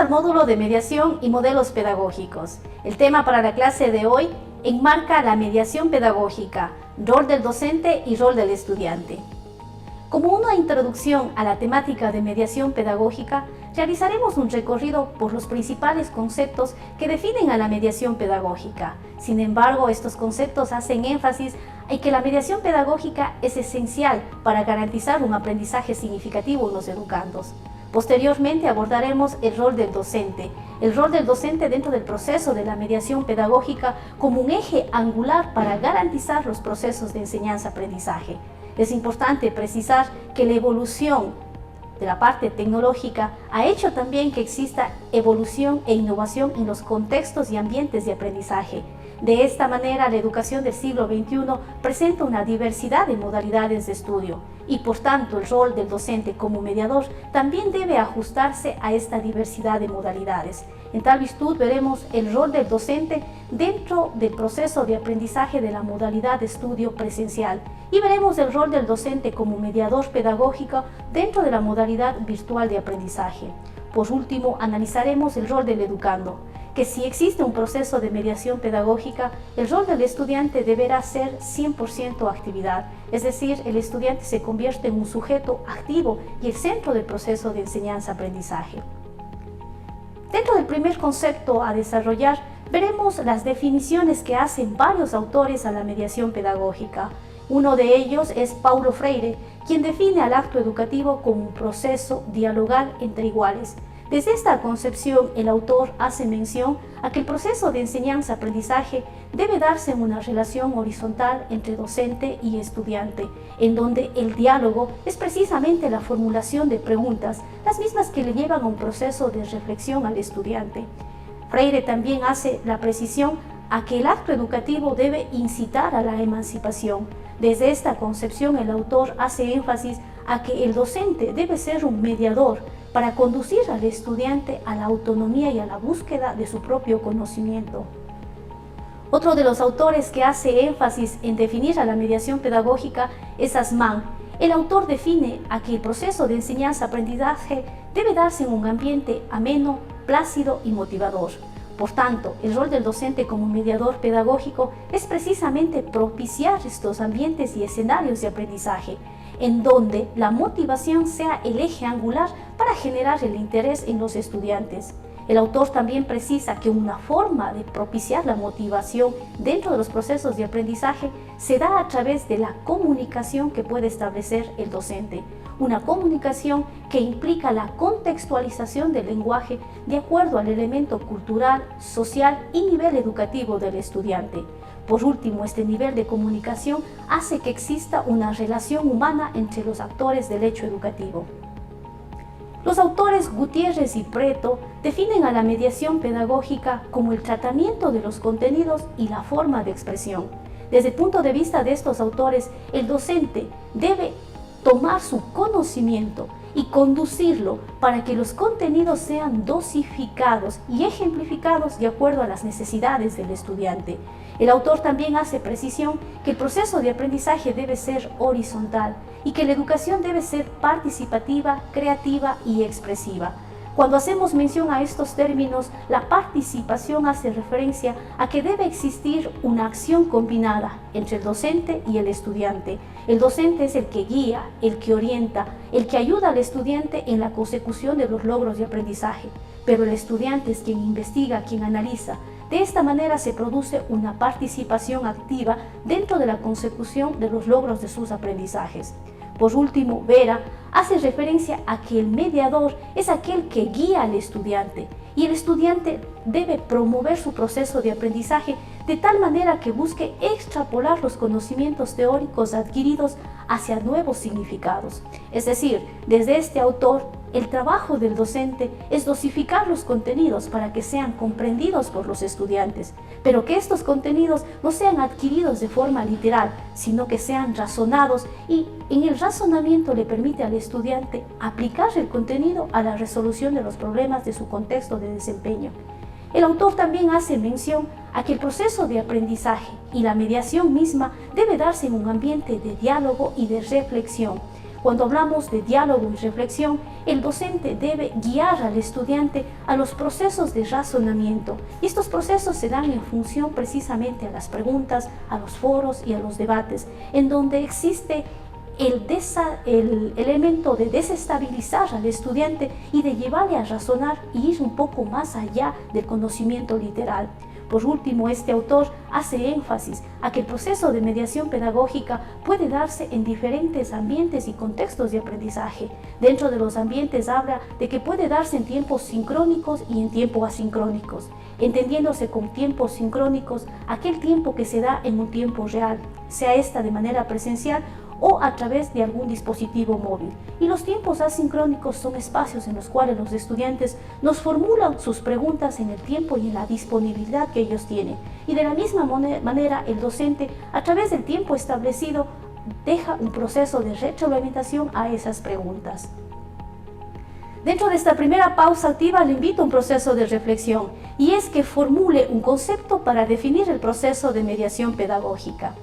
al módulo de mediación y modelos pedagógicos. El tema para la clase de hoy enmarca la mediación pedagógica, rol del docente y rol del estudiante. Como una introducción a la temática de mediación pedagógica, realizaremos un recorrido por los principales conceptos que definen a la mediación pedagógica. Sin embargo, estos conceptos hacen énfasis en que la mediación pedagógica es esencial para garantizar un aprendizaje significativo en los educandos. Posteriormente abordaremos el rol del docente dentro del proceso de la mediación pedagógica como un eje angular para garantizar los procesos de enseñanza-aprendizaje. Es importante precisar que la evolución de la parte tecnológica ha hecho también que exista evolución e innovación en los contextos y ambientes de aprendizaje. De esta manera, la educación del siglo XXI presenta una diversidad de modalidades de estudio y, por tanto, el rol del docente como mediador también debe ajustarse a esta diversidad de modalidades. En tal virtud, veremos el rol del docente dentro del proceso de aprendizaje de la modalidad de estudio presencial y veremos el rol del docente como mediador pedagógico dentro de la modalidad virtual de aprendizaje. Por último, analizaremos el rol del educando, que si existe un proceso de mediación pedagógica, el rol del estudiante deberá ser 100% actividad, es decir, el estudiante se convierte en un sujeto activo y el centro del proceso de enseñanza-aprendizaje. Dentro del primer concepto a desarrollar, veremos las definiciones que hacen varios autores a la mediación pedagógica. Uno de ellos es Paulo Freire, quien define al acto educativo como un proceso dialogal entre iguales. Desde esta concepción, el autor hace mención a que el proceso de enseñanza-aprendizaje debe darse en una relación horizontal entre docente y estudiante, en donde el diálogo es precisamente la formulación de preguntas, las mismas que le llevan a un proceso de reflexión al estudiante. Freire también hace la precisión a que el acto educativo debe incitar a la emancipación. Desde esta concepción, el autor hace énfasis a que el docente debe ser un mediador para conducir al estudiante a la autonomía y a la búsqueda de su propio conocimiento. Otro de los autores que hace énfasis en definir a la mediación pedagógica es Assmann. El autor define a que el proceso de enseñanza-aprendizaje debe darse en un ambiente ameno, plácido y motivador. Por tanto, el rol del docente como mediador pedagógico es precisamente propiciar estos ambientes y escenarios de aprendizaje, en donde la motivación sea el eje angular para generar el interés en los estudiantes. El autor también precisa que una forma de propiciar la motivación dentro de los procesos de aprendizaje se da a través de la comunicación que puede establecer el docente. Una comunicación que implica la contextualización del lenguaje de acuerdo al elemento cultural, social y nivel educativo del estudiante. Por último, este nivel de comunicación hace que exista una relación humana entre los actores del hecho educativo. Los autores Gutiérrez y Preto definen a la mediación pedagógica como el tratamiento de los contenidos y la forma de expresión. Desde el punto de vista de estos autores, el docente debe tomar su conocimiento y conducirlo para que los contenidos sean dosificados y ejemplificados de acuerdo a las necesidades del estudiante. El autor también hace precisión que el proceso de aprendizaje debe ser horizontal y que la educación debe ser participativa, creativa y expresiva. Cuando hacemos mención a estos términos, la participación hace referencia a que debe existir una acción combinada entre el docente y el estudiante. El docente es el que guía, el que orienta, el que ayuda al estudiante en la consecución de los logros de aprendizaje, pero el estudiante es quien investiga, quien analiza. De esta manera se produce una participación activa dentro de la consecución de los logros de sus aprendizajes. Por último, Vera hace referencia a que el mediador es aquel que guía al estudiante y el estudiante debe promover su proceso de aprendizaje de tal manera que busque extrapolar los conocimientos teóricos adquiridos hacia nuevos significados. Es decir, desde este autor, el trabajo del docente es dosificar los contenidos para que sean comprendidos por los estudiantes, pero que estos contenidos no sean adquiridos de forma literal, sino que sean razonados y en el razonamiento le permite al estudiante aplicar el contenido a la resolución de los problemas de su contexto de desempeño. El autor también hace mención a que el proceso de aprendizaje y la mediación misma debe darse en un ambiente de diálogo y de reflexión. Cuando hablamos de diálogo y reflexión, el docente debe guiar al estudiante a los procesos de razonamiento. Y estos procesos se dan en función precisamente a las preguntas, a los foros y a los debates, en donde existe el elemento de desestabilizar al estudiante y de llevarle a razonar y ir un poco más allá del conocimiento literal. Por último, este autor hace énfasis a que el proceso de mediación pedagógica puede darse en diferentes ambientes y contextos de aprendizaje. Dentro de los ambientes habla de que puede darse en tiempos sincrónicos y en tiempos asincrónicos, entendiéndose con tiempos sincrónicos aquel tiempo que se da en un tiempo real, sea esta de manera presencial o a través de algún dispositivo móvil. Y los tiempos asincrónicos son espacios en los cuales los estudiantes nos formulan sus preguntas en el tiempo y en la disponibilidad que ellos tienen. Y de la misma manera, el docente, a través del tiempo establecido, deja un proceso de retroalimentación a esas preguntas. Dentro de esta primera pausa activa le invito a un proceso de reflexión, y es que formule un concepto para definir el proceso de mediación pedagógica.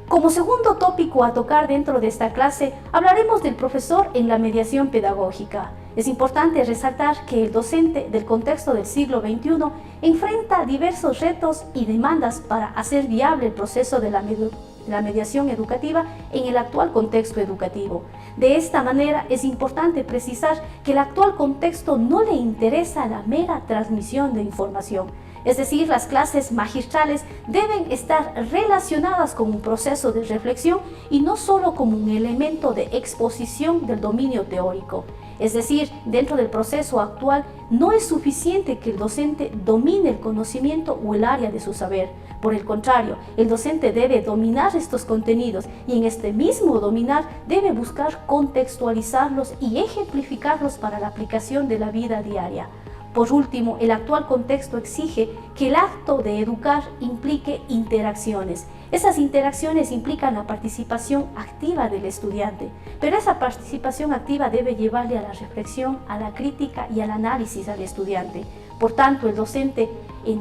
Como segundo tópico a tocar dentro de esta clase, hablaremos del profesor en la mediación pedagógica. Es importante resaltar que el docente del contexto del siglo XXI enfrenta diversos retos y demandas para hacer viable el proceso de la mediación educativa en el actual contexto educativo. De esta manera, es importante precisar que el actual contexto no le interesa la mera transmisión de información. Es decir, las clases magistrales deben estar relacionadas con un proceso de reflexión y no solo como un elemento de exposición del dominio teórico. Es decir, dentro del proceso actual no es suficiente que el docente domine el conocimiento o el área de su saber. Por el contrario, el docente debe dominar estos contenidos y en este mismo dominar debe buscar contextualizarlos y ejemplificarlos para la aplicación de la vida diaria. Por último, el actual contexto exige que el acto de educar implique interacciones. Esas interacciones implican la participación activa del estudiante, pero esa participación activa debe llevarle a la reflexión, a la crítica y al análisis al estudiante. Por tanto, el docente,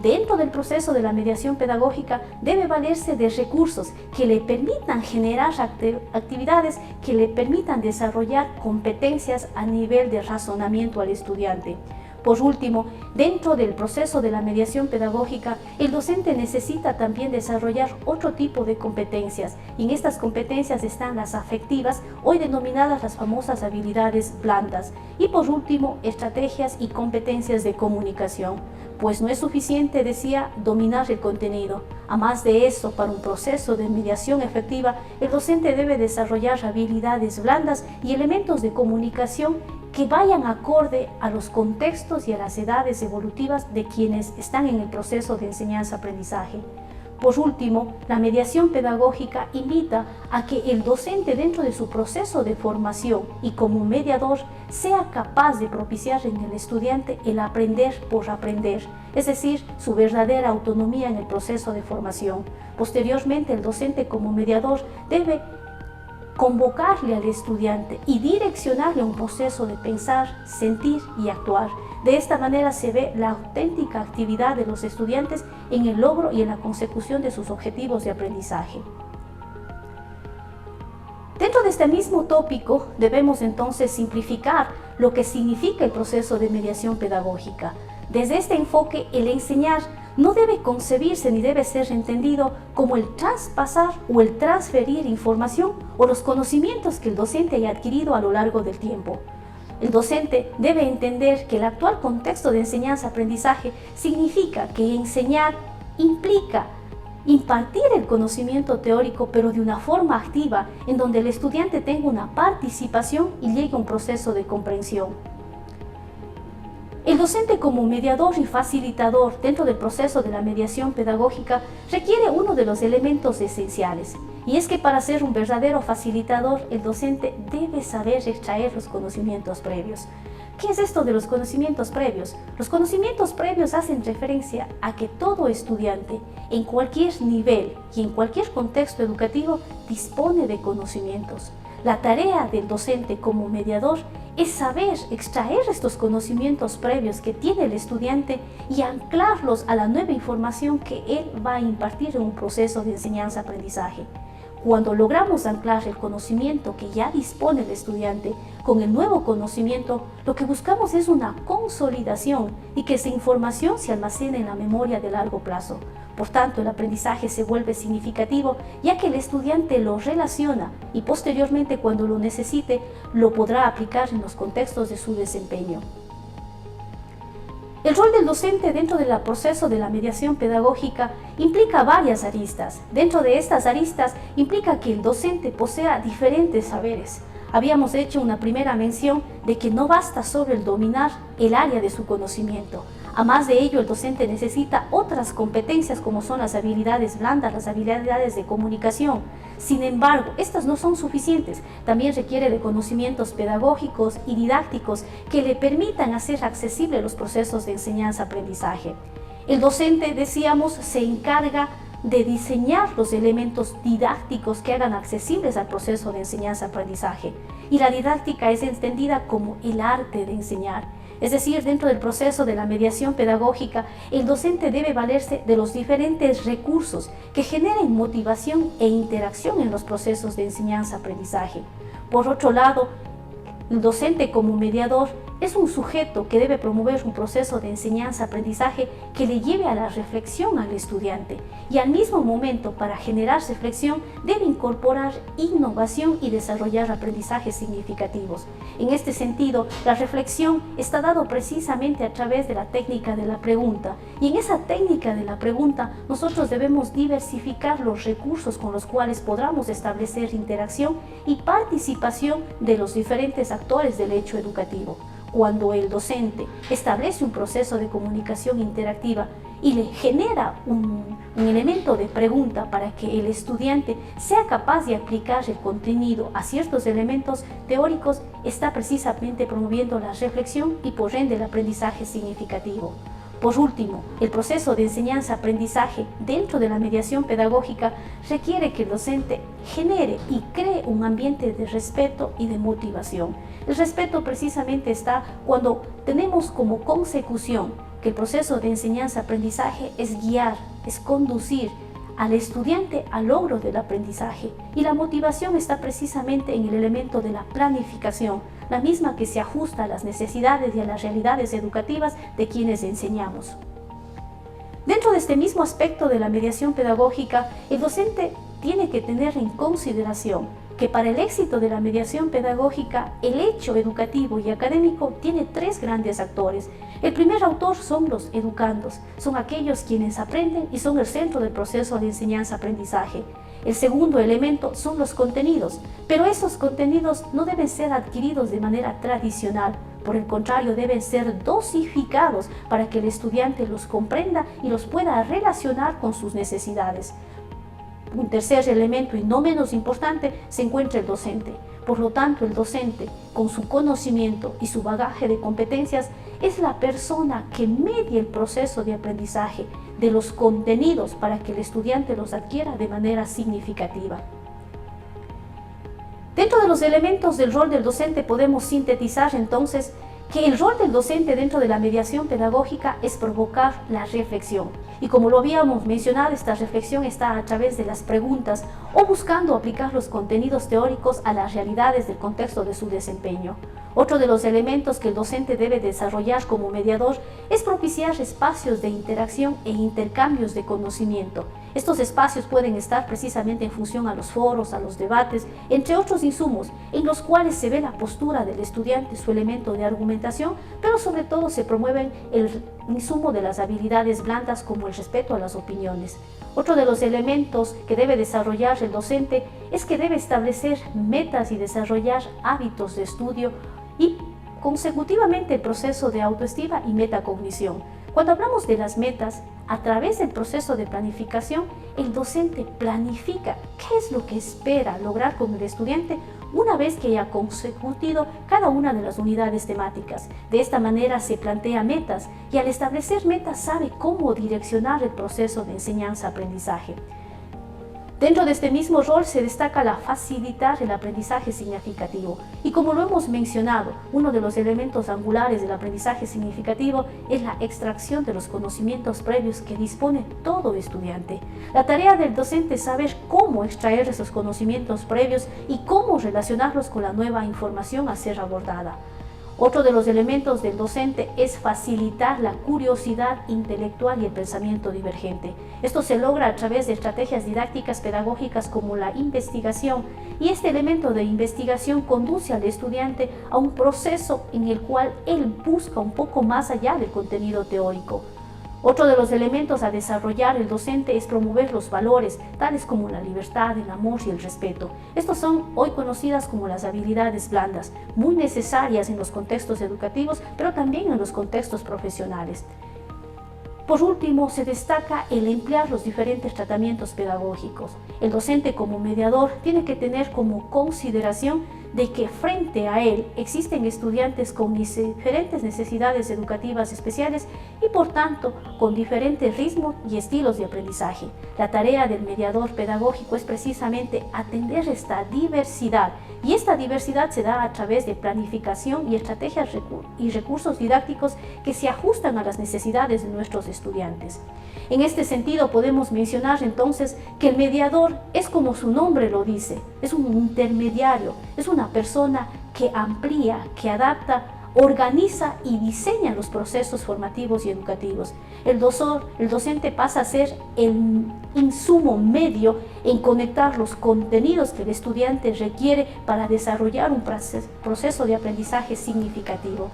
dentro del proceso de la mediación pedagógica, debe valerse de recursos que le permitan generar actividades que le permitan desarrollar competencias a nivel de razonamiento al estudiante. Por último, dentro del proceso de la mediación pedagógica, el docente necesita también desarrollar otro tipo de competencias, y en estas competencias están las afectivas, hoy denominadas las famosas habilidades blandas, y por último, estrategias y competencias de comunicación. Pues no es suficiente, decía, dominar el contenido. A más de eso, para un proceso de mediación efectiva, el docente debe desarrollar habilidades blandas y elementos de comunicación que vayan acorde a los contextos y a las edades evolutivas de quienes están en el proceso de enseñanza-aprendizaje. Por último, la mediación pedagógica invita a que el docente, dentro de su proceso de formación y como mediador, sea capaz de propiciar en el estudiante el aprender por aprender, es decir, su verdadera autonomía en el proceso de formación. Posteriormente, el docente como mediador debe convocarle al estudiante y direccionarle a un proceso de pensar, sentir y actuar. De esta manera se ve la auténtica actividad de los estudiantes en el logro y en la consecución de sus objetivos de aprendizaje. Dentro de este mismo tópico debemos entonces simplificar lo que significa el proceso de mediación pedagógica. Desde este enfoque, el enseñar no debe concebirse ni debe ser entendido como el traspasar o el transferir información o los conocimientos que el docente haya adquirido a lo largo del tiempo. El docente debe entender que el actual contexto de enseñanza-aprendizaje significa que enseñar implica impartir el conocimiento teórico, pero de una forma activa, en donde el estudiante tenga una participación y llegue a un proceso de comprensión. El docente como mediador y facilitador dentro del proceso de la mediación pedagógica requiere uno de los elementos esenciales, y es que para ser un verdadero facilitador, el docente debe saber extraer los conocimientos previos. ¿Qué es esto de los conocimientos previos? Los conocimientos previos hacen referencia a que todo estudiante, en cualquier nivel y en cualquier contexto educativo, dispone de conocimientos. La tarea del docente como mediador es saber extraer estos conocimientos previos que tiene el estudiante y anclarlos a la nueva información que él va a impartir en un proceso de enseñanza-aprendizaje. Cuando logramos anclar el conocimiento que ya dispone el estudiante con el nuevo conocimiento, lo que buscamos es una consolidación y que esa información se almacene en la memoria de largo plazo. Por tanto, el aprendizaje se vuelve significativo ya que el estudiante lo relaciona y posteriormente, cuando lo necesite, lo podrá aplicar en los contextos de su desempeño. El rol del docente dentro del proceso de la mediación pedagógica implica varias aristas. Dentro de estas aristas implica que el docente posea diferentes saberes. Habíamos hecho una primera mención de que no basta solo el dominar el área de su conocimiento. Además de ello, el docente necesita otras competencias como son las habilidades blandas, las habilidades de comunicación. Sin embargo, estas no son suficientes. También requiere de conocimientos pedagógicos y didácticos que le permitan hacer accesibles los procesos de enseñanza-aprendizaje. El docente, decíamos, se encarga de diseñar los elementos didácticos que hagan accesibles al proceso de enseñanza-aprendizaje. Y la didáctica es entendida como el arte de enseñar. Es decir, dentro del proceso de la mediación pedagógica, el docente debe valerse de los diferentes recursos que generen motivación e interacción en los procesos de enseñanza-aprendizaje. Por otro lado, el docente como mediador es un sujeto que debe promover un proceso de enseñanza-aprendizaje que le lleve a la reflexión al estudiante y al mismo momento, para generar reflexión, debe incorporar innovación y desarrollar aprendizajes significativos. En este sentido, la reflexión está dado precisamente a través de la técnica de la pregunta, y en esa técnica de la pregunta nosotros debemos diversificar los recursos con los cuales podamos establecer interacción y participación de los diferentes actores del hecho educativo. Cuando el docente establece un proceso de comunicación interactiva y le genera un elemento de pregunta para que el estudiante sea capaz de aplicar el contenido a ciertos elementos teóricos, está precisamente promoviendo la reflexión y por ende el aprendizaje significativo. Por último, el proceso de enseñanza-aprendizaje dentro de la mediación pedagógica requiere que el docente genere y cree un ambiente de respeto y de motivación. El respeto precisamente está cuando tenemos como consecución que el proceso de enseñanza-aprendizaje es guiar, es conducir al estudiante al logro del aprendizaje, y la motivación está precisamente en el elemento de la planificación, la misma que se ajusta a las necesidades y a las realidades educativas de quienes enseñamos. Dentro de este mismo aspecto de la mediación pedagógica, el docente tiene que tener en consideración que para el éxito de la mediación pedagógica, el hecho educativo y académico tiene tres grandes actores. El primer autor son los educandos, son aquellos quienes aprenden y son el centro del proceso de enseñanza-aprendizaje. El segundo elemento son los contenidos, pero esos contenidos no deben ser adquiridos de manera tradicional. Por el contrario, deben ser dosificados para que el estudiante los comprenda y los pueda relacionar con sus necesidades. Un tercer elemento, y no menos importante, se encuentra el docente. Por lo tanto, el docente, con su conocimiento y su bagaje de competencias, es la persona que media el proceso de aprendizaje de los contenidos para que el estudiante los adquiera de manera significativa. Dentro de los elementos del rol del docente podemos sintetizar entonces que el rol del docente dentro de la mediación pedagógica es provocar la reflexión. Y como lo habíamos mencionado, esta reflexión está a través de las preguntas o buscando aplicar los contenidos teóricos a las realidades del contexto de su desempeño. Otro de los elementos que el docente debe desarrollar como mediador es propiciar espacios de interacción e intercambios de conocimiento. Estos espacios pueden estar precisamente en función a los foros, a los debates, entre otros insumos, en los cuales se ve la postura del estudiante, su elemento de argumentación, pero sobre todo se promueven el insumo de las habilidades blandas como el respeto a las opiniones. Otro de los elementos que debe desarrollar el docente es que debe establecer metas y desarrollar hábitos de estudio y consecutivamente el proceso de autoestima y metacognición. Cuando hablamos de las metas, a través del proceso de planificación, el docente planifica qué es lo que espera lograr con el estudiante una vez que haya consecutido cada una de las unidades temáticas. De esta manera se plantea metas y al establecer metas sabe cómo direccionar el proceso de enseñanza-aprendizaje. Dentro de este mismo rol se destaca la facilitar el aprendizaje significativo. Y como lo hemos mencionado, uno de los elementos angulares del aprendizaje significativo es la extracción de los conocimientos previos que dispone todo estudiante. La tarea del docente es saber cómo extraer esos conocimientos previos y cómo relacionarlos con la nueva información a ser abordada. Otro de los elementos del docente es facilitar la curiosidad intelectual y el pensamiento divergente. Esto se logra a través de estrategias didácticas pedagógicas como la investigación, y este elemento de investigación conduce al estudiante a un proceso en el cual él busca un poco más allá del contenido teórico. Otro de los elementos a desarrollar el docente es promover los valores, tales como la libertad, el amor y el respeto. Estos son hoy conocidas como las habilidades blandas, muy necesarias en los contextos educativos, pero también en los contextos profesionales. Por último, se destaca el emplear los diferentes tratamientos pedagógicos. El docente como mediador tiene que tener como consideración de que frente a él existen estudiantes con diferentes necesidades educativas especiales y por tanto con diferentes ritmos y estilos de aprendizaje. La tarea del mediador pedagógico es precisamente atender esta diversidad, y esta diversidad se da a través de planificación y estrategias y recursos didácticos que se ajustan a las necesidades de nuestros estudiantes. En este sentido podemos mencionar entonces que el mediador es, como su nombre lo dice, es un intermediario, es una persona que amplía, que adapta, organiza y diseña los procesos formativos y educativos. El docente pasa a ser el insumo medio en conectar los contenidos que el estudiante requiere para desarrollar un proceso de aprendizaje significativo.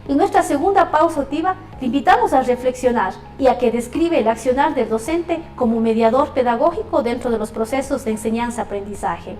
En nuestra segunda pausa activa, te invitamos a reflexionar y a que describe el accionar del docente como mediador pedagógico dentro de los procesos de enseñanza-aprendizaje.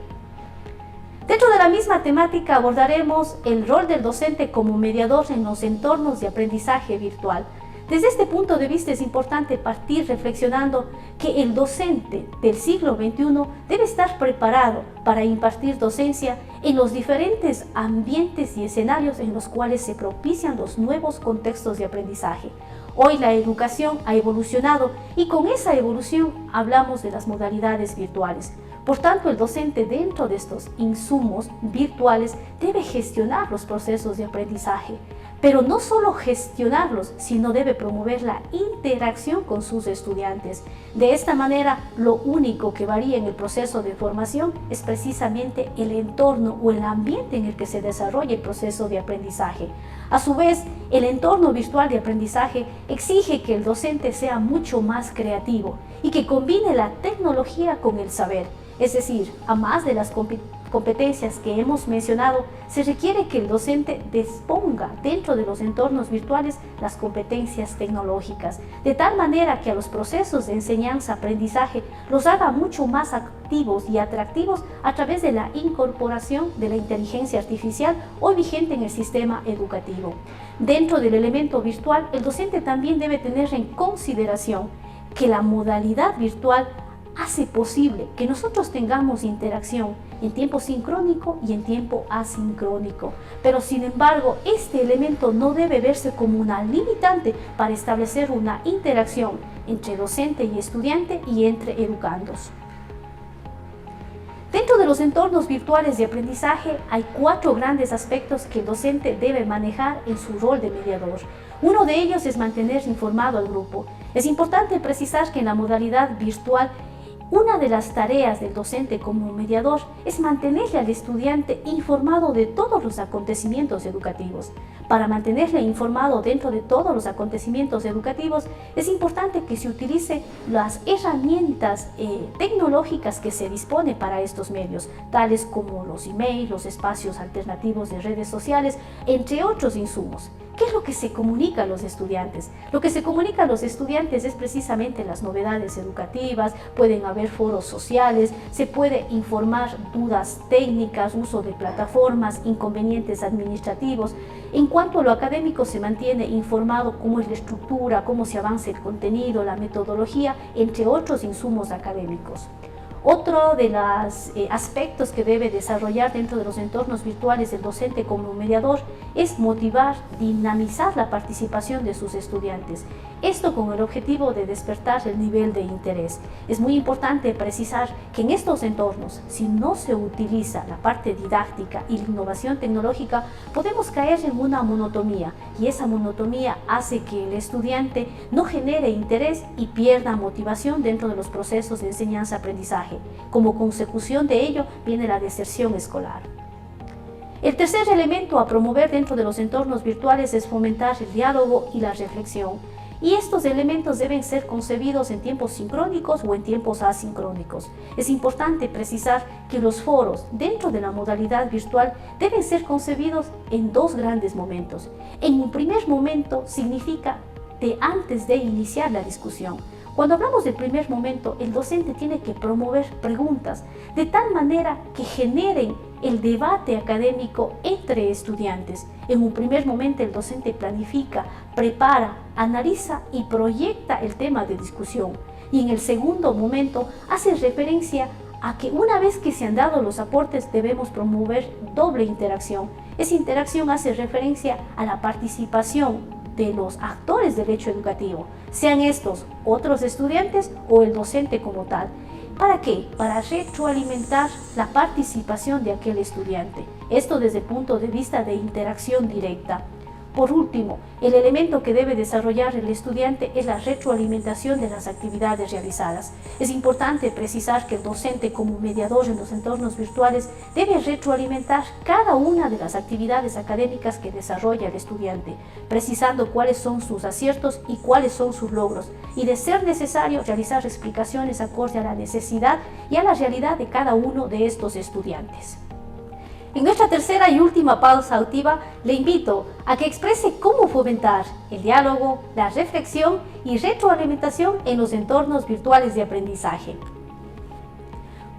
Dentro de la misma temática abordaremos el rol del docente como mediador en los entornos de aprendizaje virtual. Desde este punto de vista es importante partir reflexionando que el docente del siglo XXI debe estar preparado para impartir docencia en los diferentes ambientes y escenarios en los cuales se propician los nuevos contextos de aprendizaje. Hoy la educación ha evolucionado y con esa evolución hablamos de las modalidades virtuales. Por tanto, el docente dentro de estos insumos virtuales debe gestionar los procesos de aprendizaje, pero no solo gestionarlos, sino debe promover la interacción con sus estudiantes. De esta manera, lo único que varía en el proceso de formación es precisamente el entorno o el ambiente en el que se desarrolla el proceso de aprendizaje. A su vez, el entorno virtual de aprendizaje exige que el docente sea mucho más creativo y que combine la tecnología con el saber. Es decir, a más de las competencias que hemos mencionado, se requiere que el docente disponga dentro de los entornos virtuales las competencias tecnológicas, de tal manera que a los procesos de enseñanza-aprendizaje los haga mucho más activos y atractivos a través de la incorporación de la inteligencia artificial hoy vigente en el sistema educativo. Dentro del elemento virtual, el docente también debe tener en consideración que la modalidad virtual hace posible que nosotros tengamos interacción en tiempo sincrónico y en tiempo asincrónico. Pero sin embargo, este elemento no debe verse como una limitante para establecer una interacción entre docente y estudiante y entre educandos. Dentro de los entornos virtuales de aprendizaje hay 4 grandes aspectos que el docente debe manejar en su rol de mediador. Uno de ellos es mantener informado al grupo. Es importante precisar que en la modalidad virtual una de las tareas del docente como mediador es mantenerle al estudiante informado de todos los acontecimientos educativos. Para mantenerle informado dentro de todos los acontecimientos educativos, es importante que se utilice las herramientas tecnológicas que se dispone para estos medios, tales como los emails, los espacios alternativos de redes sociales, entre otros insumos. ¿Qué es lo que se comunica a los estudiantes? Lo que se comunica a los estudiantes es precisamente las novedades educativas, pueden haber foros sociales, se puede informar dudas técnicas, uso de plataformas, inconvenientes administrativos. En cuanto a lo académico, se mantiene informado cómo es la estructura, cómo se avanza el contenido, la metodología, entre otros insumos académicos. Otro de los aspectos que debe desarrollar dentro de los entornos virtuales el docente como mediador es motivar, dinamizar la participación de sus estudiantes. Esto con el objetivo de despertar el nivel de interés. Es muy importante precisar que en estos entornos, si no se utiliza la parte didáctica y la innovación tecnológica, podemos caer en una monotonía, y esa monotonía hace que el estudiante no genere interés y pierda motivación dentro de los procesos de enseñanza-aprendizaje. Como consecución de ello viene la deserción escolar. El tercer elemento a promover dentro de los entornos virtuales es fomentar el diálogo y la reflexión. Y estos elementos deben ser concebidos en tiempos sincrónicos o en tiempos asincrónicos. Es importante precisar que los foros dentro de la modalidad virtual deben ser concebidos en dos grandes momentos. En un primer momento significa de antes de iniciar la discusión. Cuando hablamos del primer momento, el docente tiene que promover preguntas de tal manera que generen el debate académico entre estudiantes. En un primer momento el docente planifica, prepara, analiza y proyecta el tema de discusión. Y en el segundo momento hace referencia a que una vez que se han dado los aportes debemos promover doble interacción. Esa interacción hace referencia a la participación de los actores del hecho educativo, sean estos otros estudiantes o el docente como tal. ¿Para qué? Para retroalimentar la participación de aquel estudiante. Esto desde el punto de vista de interacción directa. Por último, el elemento que debe desarrollar el estudiante es la retroalimentación de las actividades realizadas. Es importante precisar que el docente como mediador en los entornos virtuales debe retroalimentar cada una de las actividades académicas que desarrolla el estudiante, precisando cuáles son sus aciertos y cuáles son sus logros, y de ser necesario realizar explicaciones acorde a la necesidad y a la realidad de cada uno de estos estudiantes. En nuestra tercera y última pausa auditiva, le invito a que exprese cómo fomentar el diálogo, la reflexión y retroalimentación en los entornos virtuales de aprendizaje.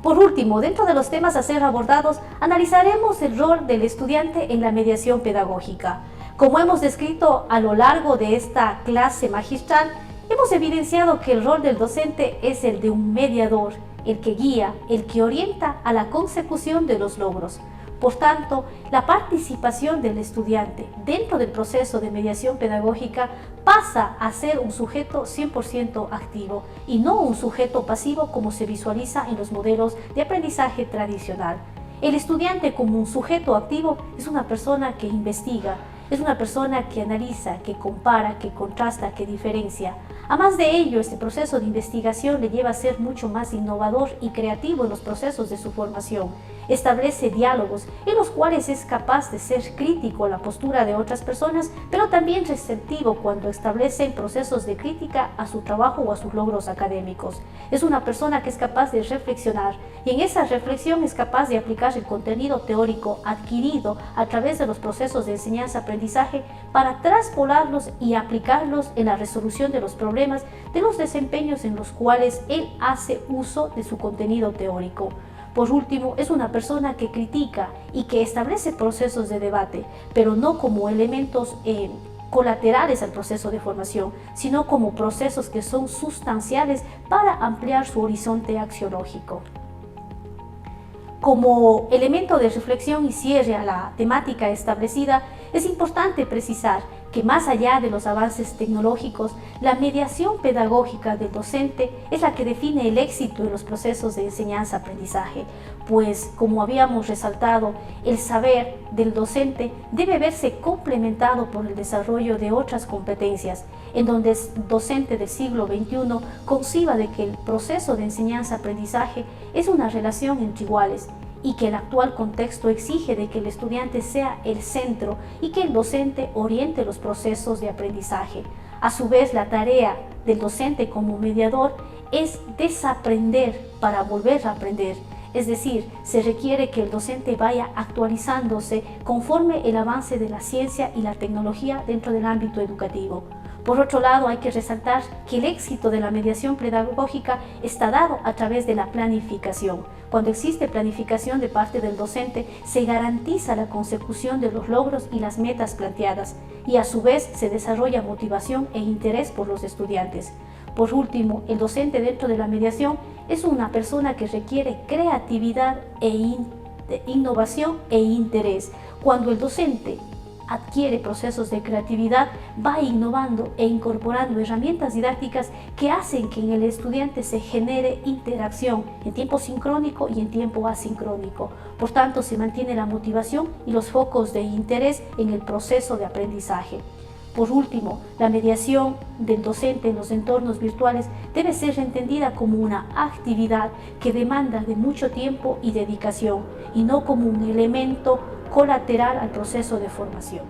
Por último, dentro de los temas a ser abordados, analizaremos el rol del estudiante en la mediación pedagógica. Como hemos descrito a lo largo de esta clase magistral, hemos evidenciado que el rol del docente es el de un mediador, el que guía, el que orienta a la consecución de los logros. Por tanto, la participación del estudiante dentro del proceso de mediación pedagógica pasa a ser un sujeto 100% activo y no un sujeto pasivo como se visualiza en los modelos de aprendizaje tradicional. El estudiante como un sujeto activo es una persona que investiga, es una persona que analiza, que compara, que contrasta, que diferencia. Además de ello, este proceso de investigación le lleva a ser mucho más innovador y creativo en los procesos de su formación. Establece diálogos en los cuales es capaz de ser crítico a la postura de otras personas, pero también receptivo cuando establece procesos de crítica a su trabajo o a sus logros académicos. Es una persona que es capaz de reflexionar y en esa reflexión es capaz de aplicar el contenido teórico adquirido a través de los procesos de enseñanza-aprendizaje para traspolarlos y aplicarlos en la resolución de los problemas de los desempeños en los cuales él hace uso de su contenido teórico. Por último, es una persona que critica y que establece procesos de debate, pero no como elementos colaterales al proceso de formación, sino como procesos que son sustanciales para ampliar su horizonte axiológico. Como elemento de reflexión y cierre a la temática establecida, es importante precisar que más allá de los avances tecnológicos, la mediación pedagógica del docente es la que define el éxito en los procesos de enseñanza-aprendizaje, pues, como habíamos resaltado, el saber del docente debe verse complementado por el desarrollo de otras competencias, en donde el docente del siglo XXI conciba de que el proceso de enseñanza-aprendizaje es una relación entre iguales, y que el actual contexto exige de que el estudiante sea el centro y que el docente oriente los procesos de aprendizaje. A su vez, la tarea del docente como mediador es desaprender para volver a aprender. Es decir, se requiere que el docente vaya actualizándose conforme el avance de la ciencia y la tecnología dentro del ámbito educativo. Por otro lado, hay que resaltar que el éxito de la mediación pedagógica está dado a través de la planificación. Cuando existe planificación de parte del docente, se garantiza la consecución de los logros y las metas planteadas, y a su vez se desarrolla motivación e interés por los estudiantes. Por último, el docente dentro de la mediación es una persona que requiere creatividad innovación e interés. Cuando el docente adquiere procesos de creatividad, va innovando e incorporando herramientas didácticas que hacen que en el estudiante se genere interacción en tiempo sincrónico y en tiempo asincrónico. Por tanto, se mantiene la motivación y los focos de interés en el proceso de aprendizaje. Por último, la mediación del docente en los entornos virtuales debe ser entendida como una actividad que demanda de mucho tiempo y dedicación, y no como un elemento colateral al proceso de formación.